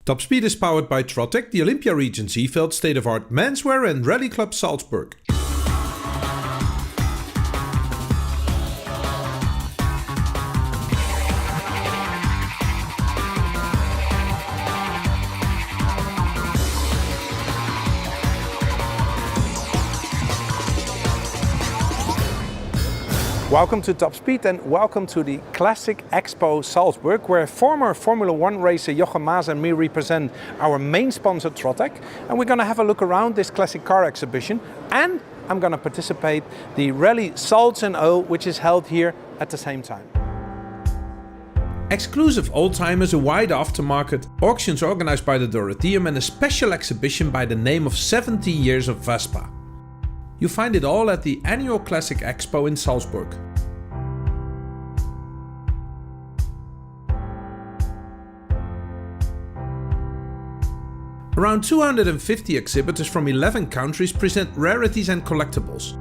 Top Speed is powered by Trotec, the Olympia region's Seefeld state-of-art menswear and rally club Salzburg. Welcome to Top Speed and welcome to the Classic Expo Salzburg, where former Formula 1 racer Jochem Maas and me represent our main sponsor Trotec. And we're going to have a look around this classic car exhibition, and I'm going to participate the Rally Salz Öl, which is held here at the same time. Exclusive oldtimers, a wide aftermarket, auctions organized by the Dorotheum, and a special exhibition by the name of 70 Years of Vespa. You find it all at the annual Classic Expo in Salzburg. Around 250 exhibitors from 11 countries present rarities and collectibles.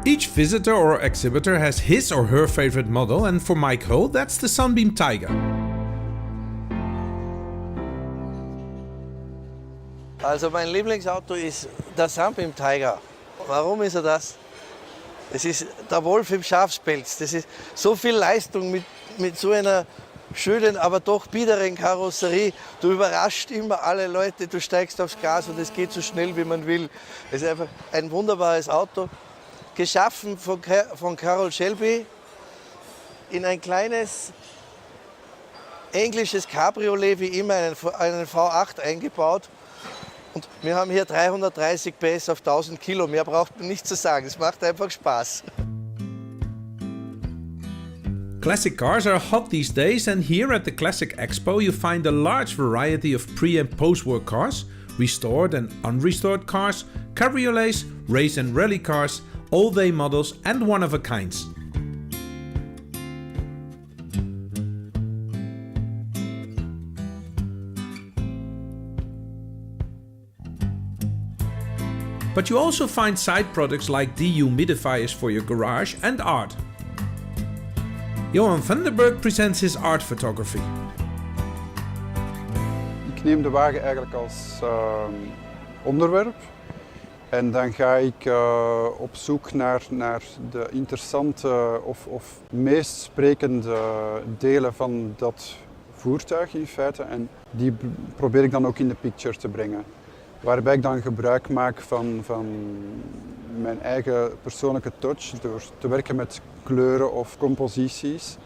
Each visitor or exhibitor has his or her favorite model, and for Mike Hull, that's the Sunbeam Tiger. Also mein Lieblingsauto ist der Sunbeam Tiger. Warum ist er das? Das ist der Wolf im Schafspelz. Das ist so viel Leistung mit so einer schönen, aber doch biederen Karosserie. Du überrascht immer alle Leute, du steigst aufs Gas und es geht so schnell, wie man will. Es ist einfach ein wunderbares Auto. Geschaffen von Carroll Shelby in ein kleines englisches Cabriolet, wie immer, einen V8 eingebaut. Und wir haben hier 330 PS auf 1000 Kilo. Mehr braucht man nicht zu sagen. Es macht einfach Spaß. Classic cars are hot these days, and here at the Classic Expo you find a large variety of pre- and post-war cars, restored and unrestored cars, cabriolets, race and rally cars, all-day models and one-of-a-kinds. But you also find side products like dehumidifiers for your garage and art. Johan van der Berg presents his art photography. Ik neem de wagen eigenlijk als onderwerp en dan ga ik op zoek naar de interessante of meest sprekende delen van dat voertuig in feite, en die probeer ik dan ook in de picture te brengen. Waarbij ik dan gebruik maak van mijn eigen persoonlijke touch door te werken met kleuren of composities.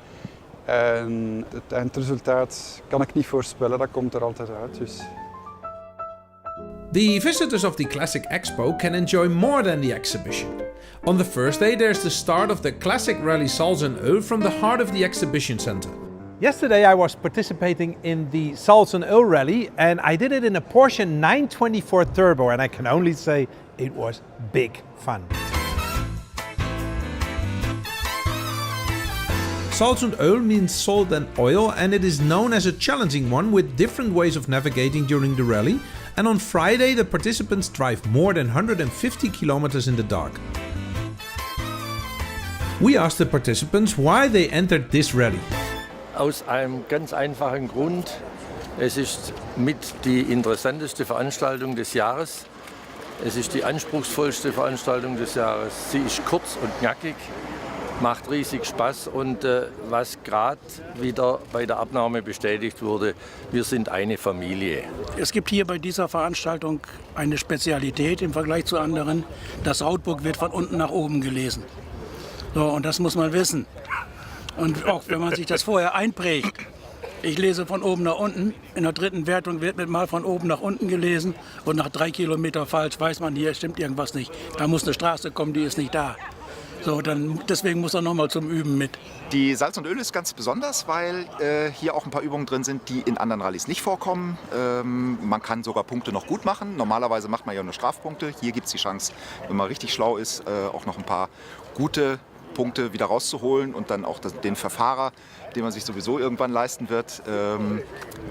En het eindresultaat kan ik niet voorspellen, dat komt er altijd uit. Dus. The visitors of the Classic Expo can enjoy more than the exhibition. On the first day there's the start of the Classic Rally Salz Öl from the heart of the exhibition center. Yesterday I was participating in the Salz Öl rally, and I did it in a Porsche 924 Turbo, and I can only say it was big fun. Salz und Öl means salt and oil, and it is known as a challenging one with different ways of navigating during the rally. And on Friday the participants drive more than 150 kilometers in the dark. We asked the participants why they entered this rally. Aus einem ganz einfachen Grund. Es ist mit die interessanteste Veranstaltung des Jahres. Es ist die anspruchsvollste Veranstaltung des Jahres. Sie ist kurz und knackig, macht riesig Spaß, und was gerade wieder bei der Abnahme bestätigt wurde, wir sind eine Familie. Es gibt hier bei dieser Veranstaltung eine Spezialität im Vergleich zu anderen. Das Roadbook wird von unten nach oben gelesen. So, und das muss man wissen. Und auch wenn man sich das vorher einprägt, ich lese von oben nach unten, in der dritten Wertung wird mal von oben nach unten gelesen und nach 3 Kilometer falsch weiß man, hier stimmt irgendwas nicht. Da muss eine Straße kommen, die ist nicht da. So, deswegen muss er nochmal zum Üben mit. Die Salz und Öl ist ganz besonders, weil hier auch ein paar Übungen drin sind, die in anderen Rallyes nicht vorkommen. Man kann sogar Punkte noch gut machen. Normalerweise macht man ja nur Strafpunkte. Hier gibt es die Chance, wenn man richtig schlau ist, auch noch ein paar gute Punkte wieder rauszuholen und dann auch den Verfahrer, den man sich sowieso irgendwann leisten wird,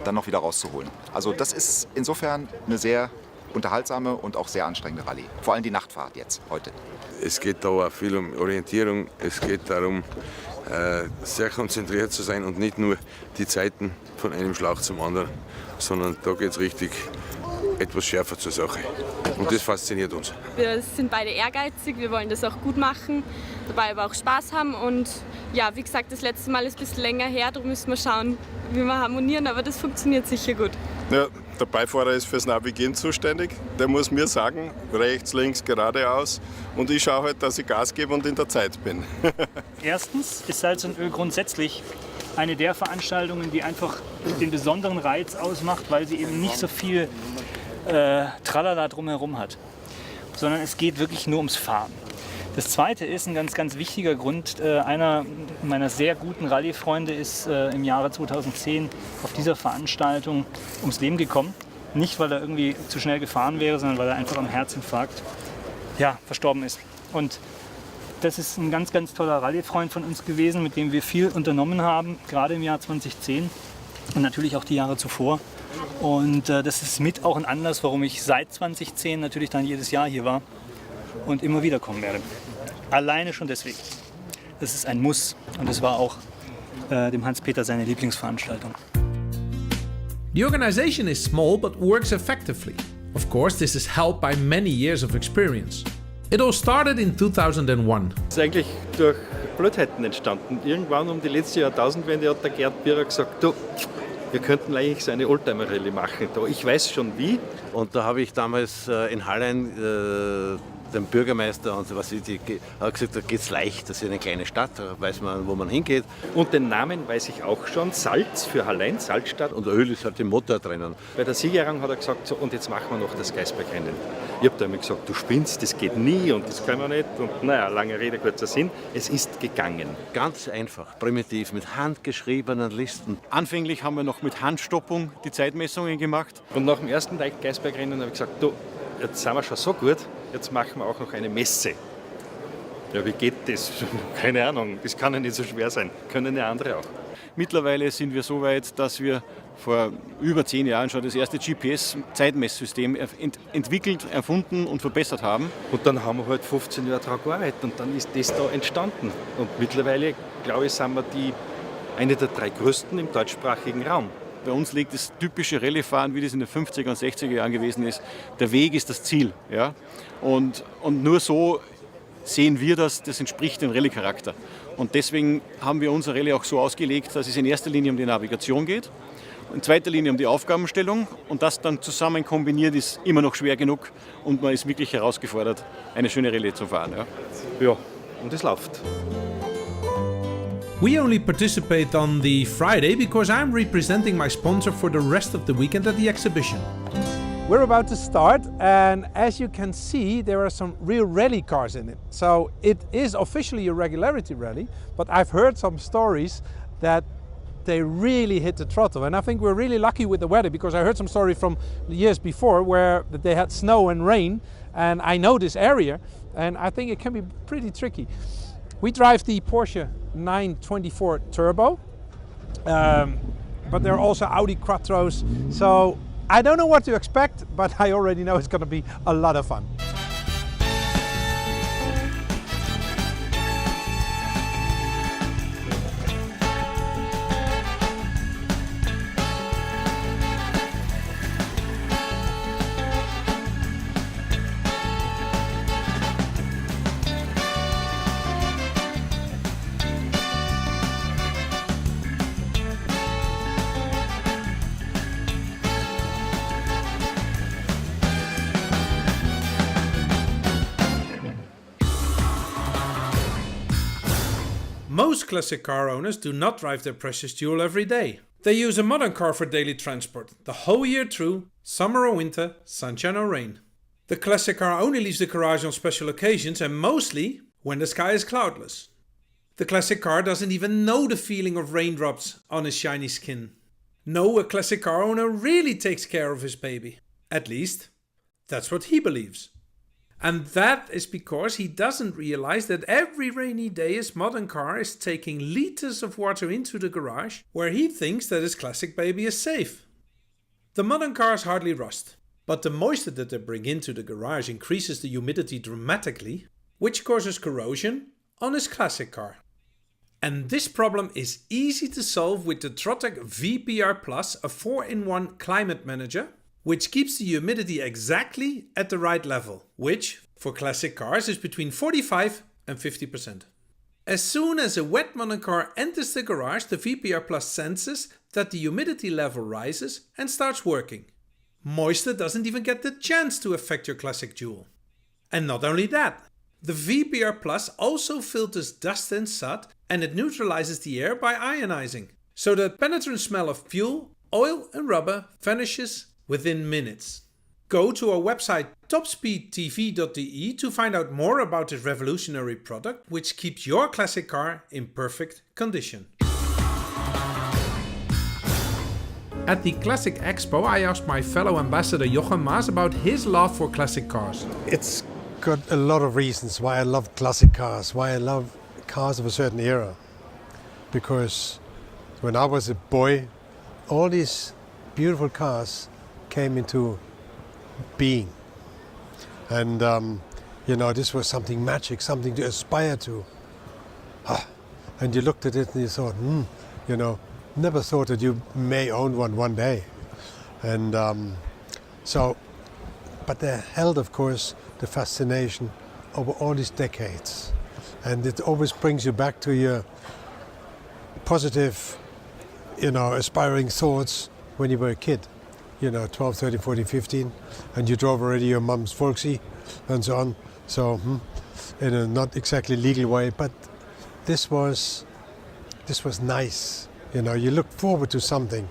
dann noch wieder rauszuholen. Also das ist insofern eine sehr unterhaltsame und auch sehr anstrengende Rallye. Vor allem die Nachtfahrt jetzt, heute. Es geht da auch viel um Orientierung. Es geht darum, sehr konzentriert zu sein und nicht nur die Zeiten von einem Schlauch zum anderen, sondern da geht es richtig etwas schärfer zur Sache. Und das fasziniert uns. Wir sind beide ehrgeizig, wir wollen das auch gut machen, dabei aber auch Spaß haben. Und ja, wie gesagt, das letzte Mal ist ein bisschen länger her, darum müssen wir schauen, wie wir harmonieren, aber das funktioniert sicher gut. Ja, der Beifahrer ist fürs Navigieren zuständig. Der muss mir sagen, rechts, links, geradeaus. Und ich schaue halt, dass ich Gas gebe und in der Zeit bin. Erstens ist Salz und Öl grundsätzlich eine der Veranstaltungen, die einfach den besonderen Reiz ausmacht, weil sie eben nicht so viel Tralala drumherum hat, sondern es geht wirklich nur ums Fahren. Das zweite ist ein ganz, ganz wichtiger Grund. Einer meiner sehr guten Rallye-Freunde ist im Jahre 2010 auf dieser Veranstaltung ums Leben gekommen. Nicht, weil er irgendwie zu schnell gefahren wäre, sondern weil er einfach am Herzinfarkt verstorben ist. Und das ist ein ganz, ganz toller Rallye-Freund von uns gewesen, mit dem wir viel unternommen haben, gerade im Jahr 2010 und natürlich auch die Jahre zuvor. Und das ist mit auch ein Anlass, warum ich seit 2010 natürlich dann jedes Jahr hier war und immer wieder kommen werde. Alleine schon deswegen. Das ist ein Muss und es war auch dem Hans-Peter seine Lieblingsveranstaltung. The organization is small but works effectively. Of course, this is helped by many years of experience. It all started in 2001. Das ist eigentlich durch Blödheiten entstanden. Irgendwann um die letzte Jahrtausendwende hat der Gerd Bierer gesagt, du, wir könnten eigentlich so eine Oldtimer-Rallye machen. Ich weiß schon wie. Und da habe ich damals in Hallein dem Bürgermeister und was ich, hat gesagt, da geht es leicht, das ist eine kleine Stadt, da weiß man, wo man hingeht. Und den Namen weiß ich auch schon, Salz für Hallein, Salzstadt. Und Öl ist halt im Motor drinnen. Bei der Siegerehrung hat er gesagt, so, und jetzt machen wir noch das Geisbergrennen. Ich habe da immer gesagt, du spinnst, das geht nie und das können wir nicht. Und naja, lange Rede, kurzer Sinn, es ist gegangen. Ganz einfach, primitiv, mit handgeschriebenen Listen. Anfänglich haben wir noch mit Handstoppung die Zeitmessungen gemacht. Und nach dem ersten Geisbergrennen habe ich gesagt, du, jetzt sind wir schon so gut, jetzt machen wir auch noch eine Messe. Ja, wie geht das? Keine Ahnung, das kann ja nicht so schwer sein. Können ja andere auch. Mittlerweile sind wir so weit, dass wir vor über 10 Jahren schon das erste GPS-Zeitmesssystem entwickelt, erfunden und verbessert haben. Und dann haben wir halt 15 Jahre daran gearbeitet und dann ist das da entstanden. Und mittlerweile, glaube ich, sind wir eine der 3 größten im deutschsprachigen Raum. Bei uns liegt das typische Rallye-Fahren, wie das in den 50er und 60er Jahren gewesen ist. Der Weg ist das Ziel. Ja? Und nur so sehen wir das entspricht dem Rallye-Charakter. Und deswegen haben wir unser Rallye auch so ausgelegt, dass es in erster Linie um die Navigation geht, in zweiter Linie um die Aufgabenstellung und das dann zusammen kombiniert ist immer noch schwer genug und man ist wirklich herausgefordert, eine schöne Rallye zu fahren. Ja, und es läuft. We only participate on the Friday because I'm representing my sponsor for the rest of the weekend at the exhibition. We're about to start, and as you can see, there are some real rally cars in it. So it is officially a regularity rally, but I've heard some stories that they really hit the throttle. And I think we're really lucky with the weather, because I heard some story from the years before where they had snow and rain, and I know this area, and I think it can be pretty tricky. We drive the Porsche 924 Turbo, but there are also Audi Quattros, so I don't know what to expect, but I already know it's going to be a lot of fun. Most classic car owners do not drive their precious jewel every day. They use a modern car for daily transport, the whole year through, summer or winter, sunshine or rain. The classic car only leaves the garage on special occasions and mostly when the sky is cloudless. The classic car doesn't even know the feeling of raindrops on his shiny skin. No, a classic car owner really takes care of his baby. At least, that's what he believes. And that is because he doesn't realize that every rainy day his modern car is taking liters of water into the garage where he thinks that his classic baby is safe. The modern cars hardly rust, but the moisture that they bring into the garage increases the humidity dramatically, which causes corrosion on his classic car. And this problem is easy to solve with the Trotec VPR Plus, a 4-in-1 climate manager, which keeps the humidity exactly at the right level, which, for classic cars, is between 45 and 50%. As soon as a wet modern car enters the garage, the VPR Plus senses that the humidity level rises and starts working. Moisture doesn't even get the chance to affect your classic Joule. And not only that, the VPR Plus also filters dust and soot, and it neutralizes the air by ionizing. So the penetrant smell of fuel, oil and rubber vanishes within minutes. Go to our website topspeedtv.de to find out more about this revolutionary product, which keeps your classic car in perfect condition. At the Classic Expo, I asked my fellow ambassador Jochem Maas about his love for classic cars. It's got a lot of reasons why I love classic cars, why I love cars of a certain era. Because when I was a boy, all these beautiful cars came into being. And, this was something magic, something to aspire to. And you looked at it and you thought, never thought that you may own one day. And but they held, of course, the fascination over all these decades. And it always brings you back to your positive, aspiring thoughts when you were a kid. 12, 13, 14, 15, and you drove already your mum's Volksy and so on. So, in a not exactly legal way, but this was nice. You look forward to something.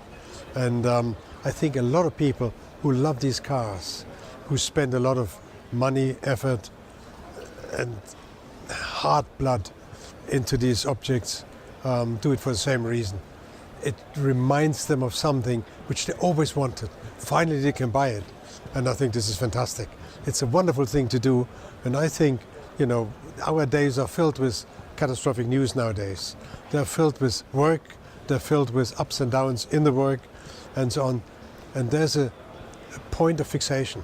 And I think a lot of people who love these cars, who spend a lot of money, effort, and hard blood into these objects, do it for the same reason. It reminds them of something which they always wanted. Finally they can buy it. And I think this is fantastic. It's a wonderful thing to do. And I think, our days are filled with catastrophic news nowadays. They're filled with work. They're filled with ups and downs in the work and so on. And there's a point of fixation.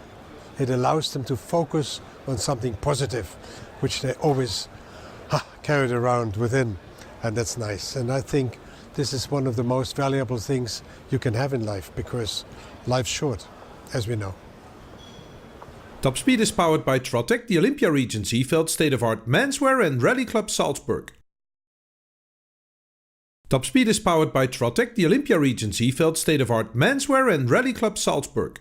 It allows them to focus on something positive, which they always carried around within. And that's nice. And I think this is one of the most valuable things you can have in life, because life's short, as we know. Top Speed is powered by Trotec, the Olympia region Seefeld state-of-art menswear and rally club Salzburg. Top Speed is powered by Trotec, the Olympia region Seefeld state-of-art menswear and rally club Salzburg.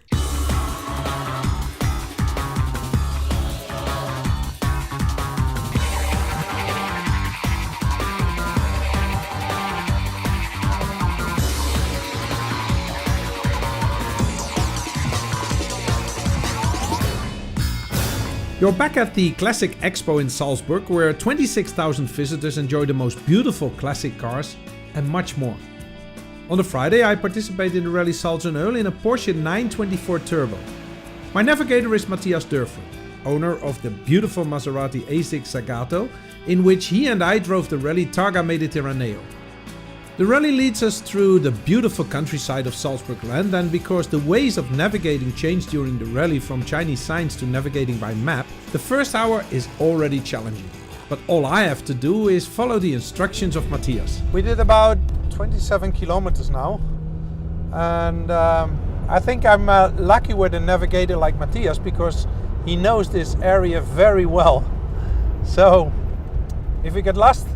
You're back at the Classic Expo in Salzburg, where 26,000 visitors enjoy the most beautiful classic cars and much more. On the Friday, I participated in the Rally Salz Öl in a Porsche 924 Turbo. My navigator is Matthias Dörfer, owner of the beautiful Maserati A6 Zagato, in which he and I drove the Rally Targa Mediterraneo. The rally leads us through the beautiful countryside of Salzburg land, and because the ways of navigating changed during the rally from Chinese signs to navigating by map, the first hour is already challenging. But all I have to do is follow the instructions of Matthias. We did about 27 kilometers now, and I think I'm lucky with a navigator like Matthias, because he knows this area very well. So if we get lost,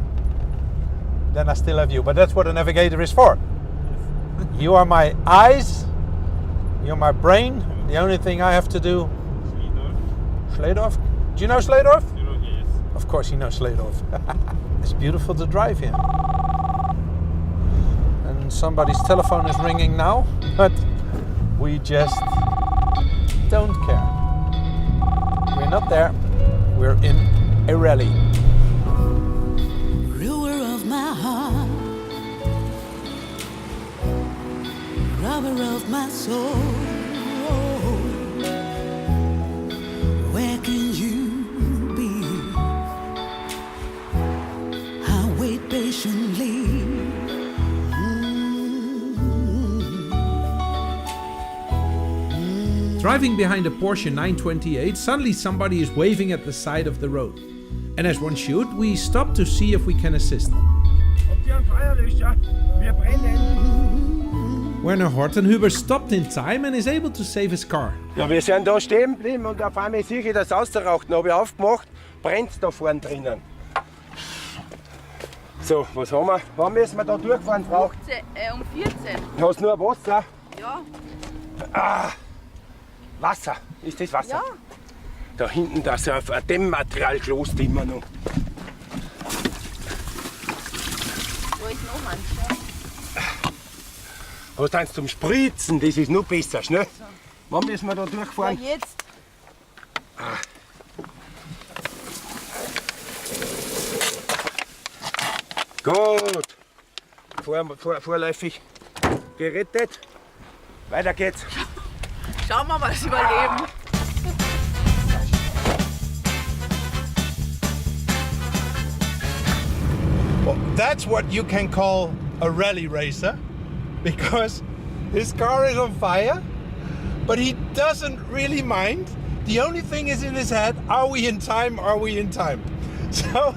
then I still have you. But that's what a navigator is for. You are my eyes, you're my brain. The only thing I have to do... Sleedorf? Do you know Sleedorf? Yes. Of course you know Sleedorf. It's beautiful to drive here. And somebody's telephone is ringing now, but we just don't care. We're not there, we're in a rally. Lover of my soul, where can you be? I wait patiently. Driving behind a Porsche 928, suddenly somebody is waving at the side of the road. And as one should, we stop to see if we can assist them. dir einen Feuerlöscher. Wir brennen. Werner Hortenhuber stopped in time and is able to save his car. Ja, wir sind da stehen geblieben und auf einmal sehe ich das ausgeraucht. Dann habe ich aufgemacht, brennt da vorne drinnen. So, was haben wir? Wann müssen wir da durchfahren, Frau? Um 14. Hast du nur Wasser? Ja. Ah, Wasser. Ist das Wasser? Ja. Da hinten, da ist ein Dämmmaterial gelost immer noch. Wo ist noch manche? Hast du eins zum Spritzen? Das ist noch besser, schnell. Wann müssen wir da durchfahren? Ja, jetzt. Gut. Vorläufig gerettet. Weiter geht's. Schauen wir mal, was überleben. Well, that's what you can call a rally racer, because his car is on fire, but he doesn't really mind. The only thing is in his head, are we in time, are we in time? So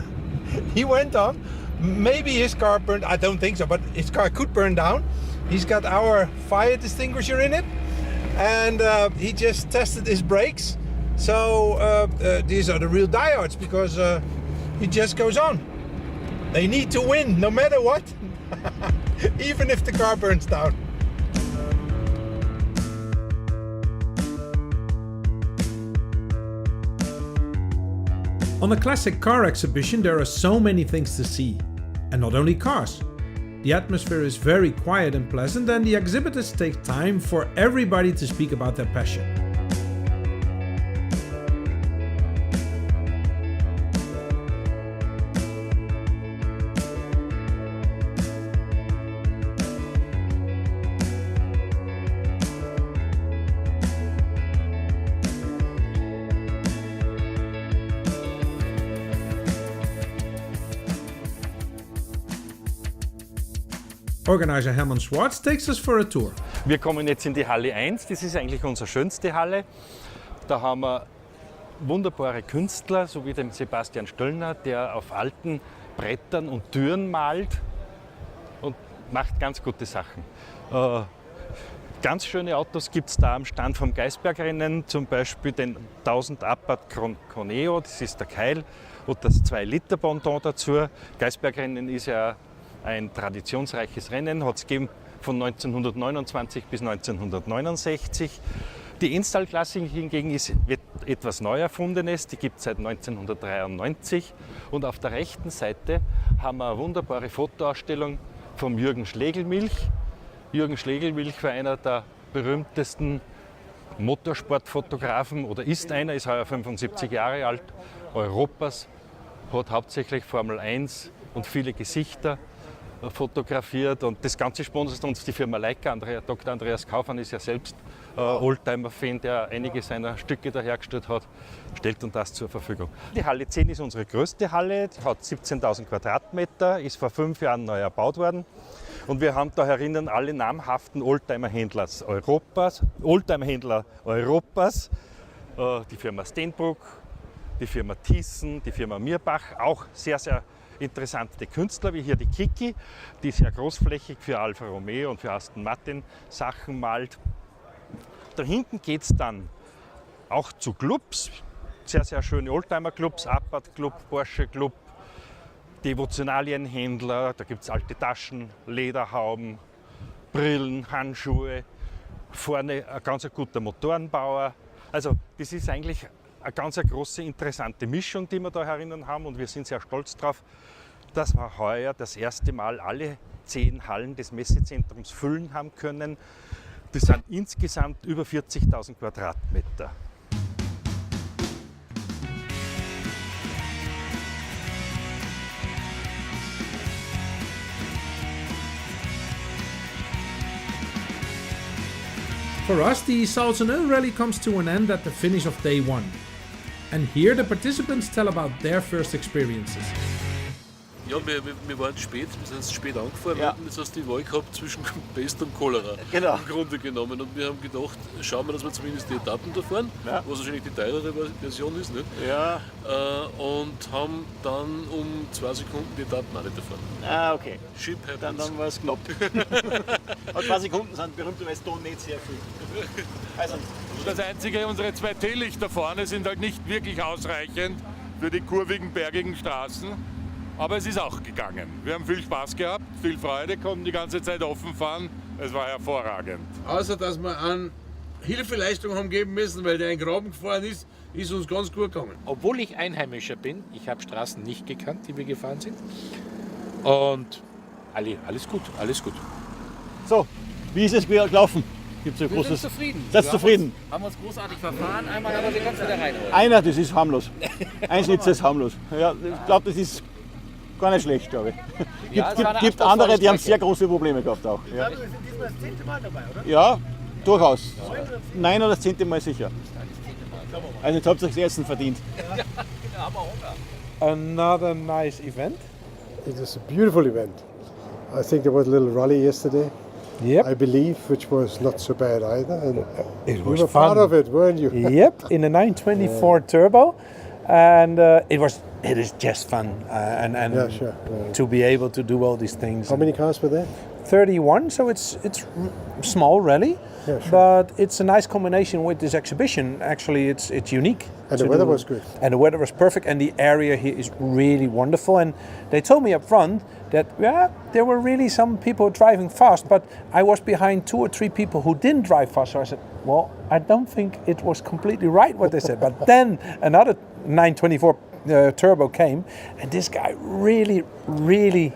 he went on. Maybe his car burned, I don't think so, but his car could burn down. He's got our fire extinguisher in it, and he just tested his brakes. So these are the real diehards, because he just goes on. They need to win, no matter what, even if the car burns down. On the classic car exhibition there are so many things to see. And not only cars. The atmosphere is very quiet and pleasant, and the exhibitors take time for everybody to speak about their passion. Organizer Hermann Schwarz takes us for a tour. Wir kommen jetzt in die Halle 1, das ist eigentlich unsere schönste Halle. Da haben wir wunderbare Künstler, so wie den Sebastian Stöllner, der auf alten Brettern und Türen malt und macht ganz gute Sachen. Ganz schöne Autos gibt es da am Stand vom Geisbergrennen, zum Beispiel den 1000 Abarth Coneo, das ist der Keil, und das 2-Liter-Bonton dazu. Geisbergrennen ist ja ein traditionsreiches Rennen, hat es gegeben von 1929 bis 1969. Die Install-Klasse hingegen ist etwas neu erfundenes, die gibt es seit 1993. Und auf der rechten Seite haben wir eine wunderbare Fotoausstellung vom Jürgen Schlegelmilch. Jürgen Schlegelmilch war einer der berühmtesten Motorsportfotografen, oder ist einer, ist heuer 75 Jahre alt, Europas, hat hauptsächlich Formel 1 und viele Gesichter fotografiert, und das Ganze sponsert uns die Firma Leica. Dr. Andreas Kaufmann ist ja selbst Oldtimer-Fan, der einige seiner Stücke dahergestellt hat, stellt uns das zur Verfügung. Die Halle 10 ist unsere größte Halle, die hat 17.000 Quadratmeter, ist vor 5 Jahren neu erbaut worden, und wir haben da herinnen alle namhaften Oldtimer-Händler Europas, die Firma Stenbrook, die Firma Thyssen, die Firma Mirbach, auch sehr, sehr interessante Künstler, wie hier die Kiki, die sehr großflächig für Alfa Romeo und für Aston Martin Sachen malt. Da hinten geht es dann auch zu Clubs, sehr, sehr schöne Oldtimer-Clubs, Abarth Club, Porsche Club, Devotionalienhändler, da gibt es alte Taschen, Lederhauben, Brillen, Handschuhe, vorne ein ganz guter Motorenbauer. Also das ist eigentlich eine ganz große, interessante Mischung, die wir da herinnen haben, und wir sind sehr stolz darauf, dass wir heuer das erste Mal alle 10 Hallen des Messezentrums füllen haben können. Das sind insgesamt über 40.000 Quadratmeter. For us, the Salz Öl rally comes to an end at the finish of day 1. And here the participants tell about their first experiences. Ja, wir waren spät, wir sind spät angefahren, Ja. und jetzt hast du die Wahl gehabt zwischen Pest und Cholera. Genau. Im Grunde genommen. Und wir haben gedacht, schauen wir, dass wir zumindest die Etappen da fahren, Ja. was wahrscheinlich die teurere Version ist. Nicht? Ja. Und haben dann um 2 Sekunden die Etappen auch nicht gefahren. Ah, okay. Shit happens. Dann war es knapp. Aber 2 Sekunden sind berühmterweise da nicht sehr viel. Also, Das Einzige, unsere 2 Teelichter vorne sind halt nicht wirklich ausreichend für die kurvigen, bergigen Straßen. Aber es ist auch gegangen. Wir haben viel Spaß gehabt, viel Freude, konnten die ganze Zeit offen fahren. Es war hervorragend. Außer, dass wir an Hilfeleistung haben geben müssen, weil der in den Graben gefahren ist, ist uns ganz gut gegangen. Obwohl ich Einheimischer bin, ich habe Straßen nicht gekannt, die wir gefahren sind. Und alles gut, alles gut. So, wie ist es wieder gelaufen? Gibt's ein Wir großes... sind zufrieden. Seid ihr zufrieden? Haben uns großartig verfahren, einmal aber wir können es wieder reinholen. Einer, das ist harmlos. Ein Schnitz ist harmlos. Ja, ich glaube, das ist gar nicht schlecht, glaube ich. Ja, es war eine Gibt andere, die haben Strecke. sehr große Probleme gehabt auch. Ja, wir sind diesmal das 10. Mal dabei, oder? ja durchaus. 9 oder das 10. Mal sicher. Also jetzt habt ihr euch das Essen verdient. Another nice event. It was a beautiful event. I think there was a little rally yesterday. Yep. I believe, which was not so bad either. And It you was were fun. part of it, weren't you? Yep, in a 924 turbo, and it is just fun, and Yeah, sure. to be able to do all these things. How many cars were there? 31, so it's small rally, Yeah, sure. but it's a nice combination with this exhibition. Actually, it's unique. And to the weather do. was good. And the weather was perfect, and the area here is really wonderful. And they told me up front that there were really some people driving fast, but I was behind 2 or 3 people who didn't drive fast. So I said, well, I don't think it was completely right what they said. But then another 924 turbo came, and this guy really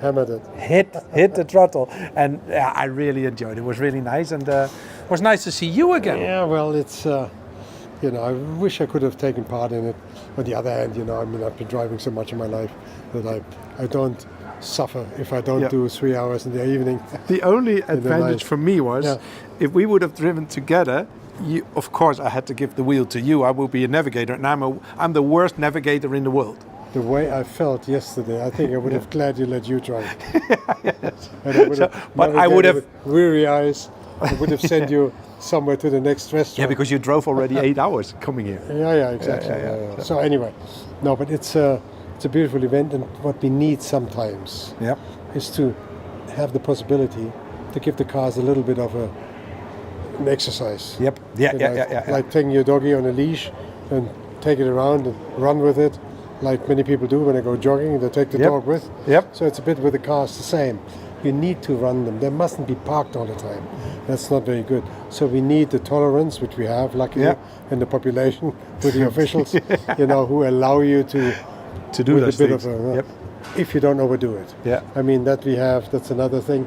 hammered it, hit the throttle, and I really enjoyed it. It was really nice, and it was nice to see you again. Yeah, well, it's I wish I could have taken part in it. On the other hand, I mean, I've been driving so much in my life that I don't suffer if I don't do 3 hours in the evening. The only the advantage night. for me was if we would have driven together. Of course, I had to give the wheel to you. I will be a navigator, and I'm the worst navigator in the world. The way I felt yesterday, I think I would have gladly let you drive. And I would have I would have with weary eyes. I would have sent you somewhere to the next restaurant. Yeah, because you drove already 8 hours coming here. Yeah, exactly. Yeah. So anyway, no, but it's a beautiful event, and what we need sometimes is to have the possibility to give the cars a little bit of an exercise. Yep. Yeah. Like taking your doggy on a leash and take it around and run with it, like many people do when they go jogging. They take the dog with. Yep. So it's a bit with the cars the same. You need to run them. They mustn't be parked all the time. That's not very good. So we need the tolerance, which we have, luckily, in the population, with the officials, who allow you to do with those a bit things. of a, if you don't overdo it. Yeah. I mean, that we have, that's another thing,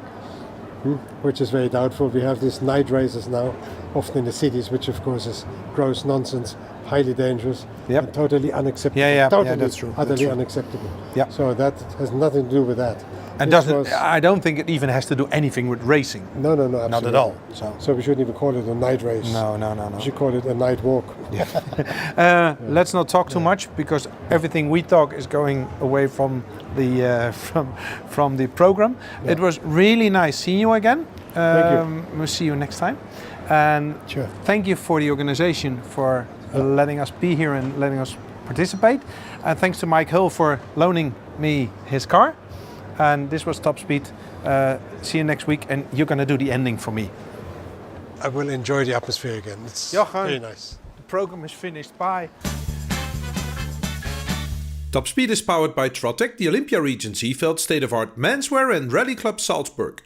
which is very doubtful. We have these night races now, often in the cities, which of course is gross nonsense, highly dangerous, and totally unacceptable. Totally, that's true. Utterly unacceptable. Yeah. So that has nothing to do with that. And I don't think it even has to do anything with racing. No, absolutely not at all. So we shouldn't even call it a night race. No. We should call it a night walk. Let's not talk too much, because everything we talk is going away from the from the program. Yeah. It was really nice seeing you again. Thank you. We'll see you next time. And thank you for the organization for letting us be here and letting us participate. And thanks to Mike Hill for loaning me his car. And this was Top Speed. See you next week, and you're going to do the ending for me. I will enjoy the atmosphere again. It's Jochen, very nice. The program is finished. Bye. Top Speed is powered by Trotec, the Olympia Region Seefeld State-of-Art Menswear and Rally Club Salzburg.